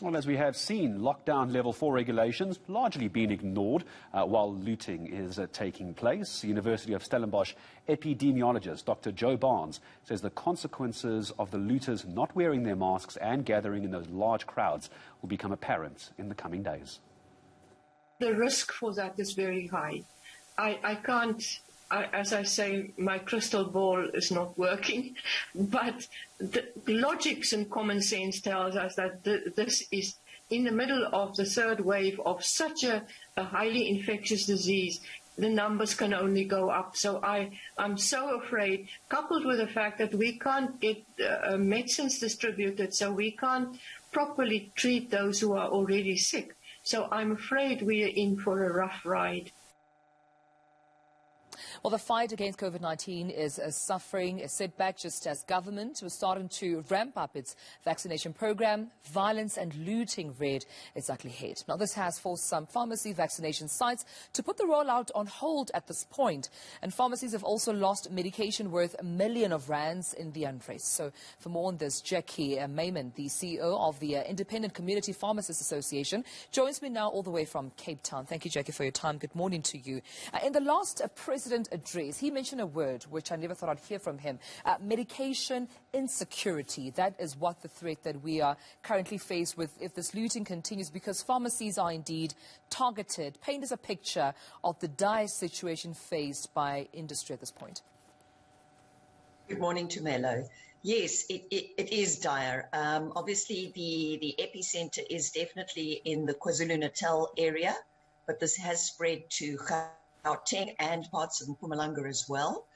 Well, as we have seen, lockdown level 4 regulations largely being ignored while looting is taking place. University of Stellenbosch epidemiologist Dr. Joe Barnes says the consequences of the looters not wearing their masks and gathering in those large crowds will become apparent in the coming days. The risk for that is very high. I can't, as I say, my crystal ball is not working, but the logics and common sense tells us that this is in the middle of the third wave of such a highly infectious disease. The numbers can only go up. So I'm so afraid, coupled with the fact that we can't get medicines distributed, so we can't properly treat those who are already sick. So I'm afraid we are in for a rough ride. Well, the fight against COVID-19 is suffering a setback just as government was starting to ramp up its vaccination program. Violence and looting reared its ugly head. Now, this has forced some pharmacy vaccination sites to put the rollout on hold at this point. And pharmacies have also lost medication worth R1 million in the unrest. So for more on this, Jackie Mayman, the CEO of the Independent Community Pharmacists Association, joins me now all the way from Cape Town. Thank you, Jackie, for your time. Good morning to you. In the last President address, he mentioned a word which I never thought I'd hear from him, medication insecurity. That is what the threat that we are currently faced with if this looting continues, because pharmacies are indeed targeted. Paint us a picture of the dire situation faced by industry at this point. Good morning, Tumelo. Yes, it is dire. Obviously, the epicenter is definitely in the KwaZulu-Natal area, but this has spread to Gauteng and parts of Mpumalanga as well.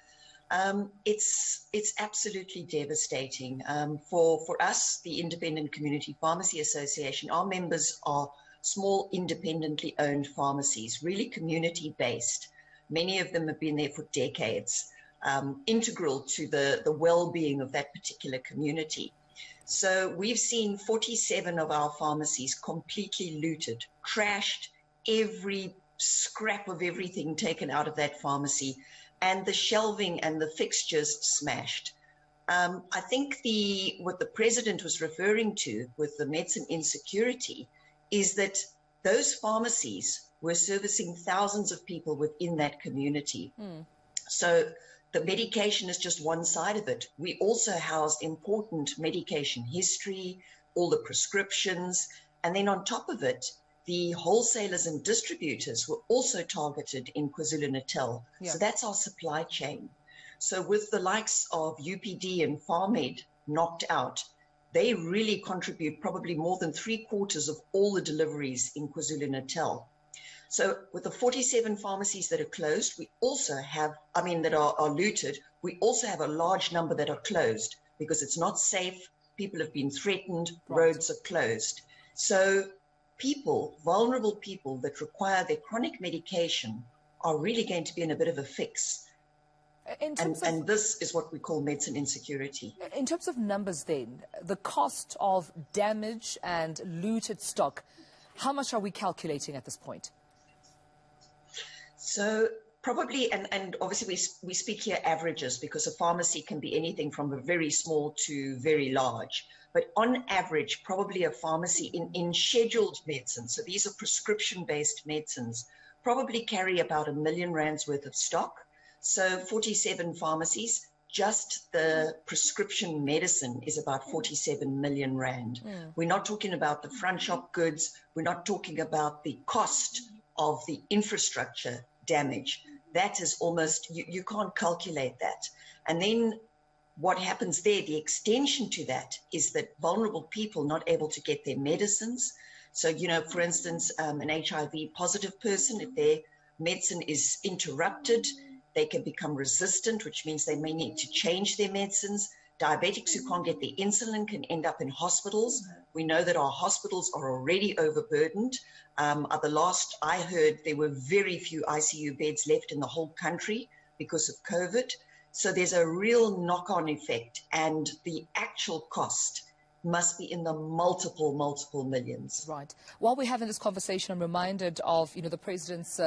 It's absolutely devastating. For us, the Independent Community Pharmacy Association, our members are small, independently owned pharmacies, really community-based. Many of them have been there for decades, integral to the well-being of that particular community. So we've seen 47 of our pharmacies completely looted, trashed, every scrap of everything taken out of that pharmacy, and the shelving and the fixtures smashed. I think what the president was referring to with the medicine insecurity is that those pharmacies were servicing thousands of people within that community. So the medication is just one side of it. We also housed important medication history, all the prescriptions, and then on top of it, the wholesalers and distributors were also targeted in KwaZulu-Natal. Yeah. So that's our supply chain. So with the likes of UPD and PharMed knocked out, they really contribute probably more than 3/4 of all the deliveries in KwaZulu-Natal. So with the 47 pharmacies that are closed, we also have, that are looted, we also have a large number that are closed because it's not safe. People have been threatened, roads are closed. So people, vulnerable people that require their chronic medication are really going to be in a bit of a fix. And this is what we call medicine insecurity. In terms of numbers then, the cost of damage and looted stock, how much are we calculating at this point? So probably, and obviously we speak here averages because a pharmacy can be anything from a very small to very large. But on average, probably a pharmacy in scheduled medicine, so these are prescription-based medicines, probably carry about R1 million worth of stock. So 47 pharmacies, just the prescription medicine is about 47 million rand. We're not talking about the front shop goods. We're not talking about the cost of the infrastructure damage. That is almost, you can't calculate that. And then what happens there, the extension to that is that vulnerable people not able to get their medicines. So, for instance, an HIV positive person, if their medicine is interrupted, they can become resistant, which means they may need to change their medicines. Diabetics who can't get their insulin can end up in hospitals. We know that our hospitals are already overburdened. The last I heard, there were very few ICU beds left in the whole country because of COVID. So there's a real knock-on effect, and the actual cost must be in the multiple millions. Right. While we're having this conversation, I'm reminded of, the President's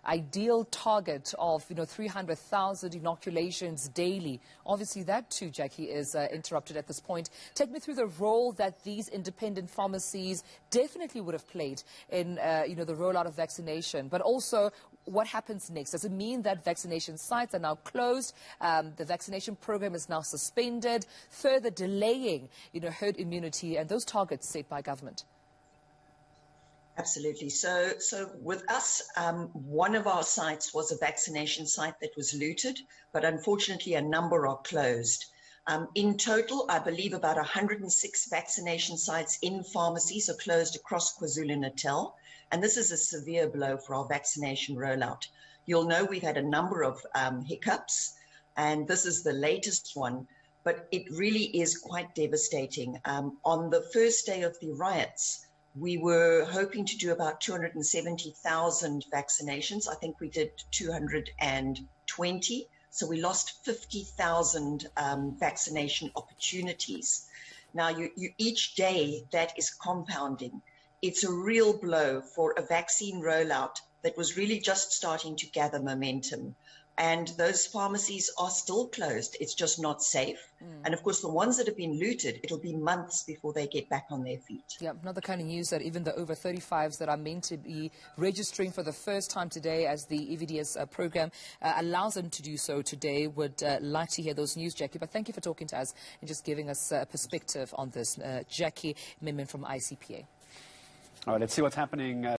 ideal target of, 300,000 inoculations daily. Obviously, that too, Jackie, is interrupted at this point. Take me through the role that these independent pharmacies definitely would have played in, the rollout of vaccination, but also what happens next? Does it mean that vaccination sites are now closed? The vaccination program is now suspended, further delaying, herd immunity and those targets set by government? Absolutely. So with us, one of our sites was a vaccination site that was looted, but unfortunately a number are closed. In total, I believe about 106 vaccination sites in pharmacies are closed across KwaZulu-Natal. And this is a severe blow for our vaccination rollout. You'll know we've had a number of hiccups, and this is the latest one, but it really is quite devastating. On the first day of the riots, we were hoping to do about 270,000 vaccinations. I think we did 220. So we lost 50,000 vaccination opportunities. Now, each day that is compounding. It's a real blow for a vaccine rollout that was really just starting to gather momentum. And those pharmacies are still closed. It's just not safe. And of course, the ones that have been looted, it'll be months before they get back on their feet. Yeah, not the kind of news that even the over 35s that are meant to be registering for the first time today as the EVDS program allows them to do so today. Would like to hear those news, Jackie. But thank you for talking to us and just giving us a perspective on this. Jackie Mimmin from ICPA. All right, let's see what's happening.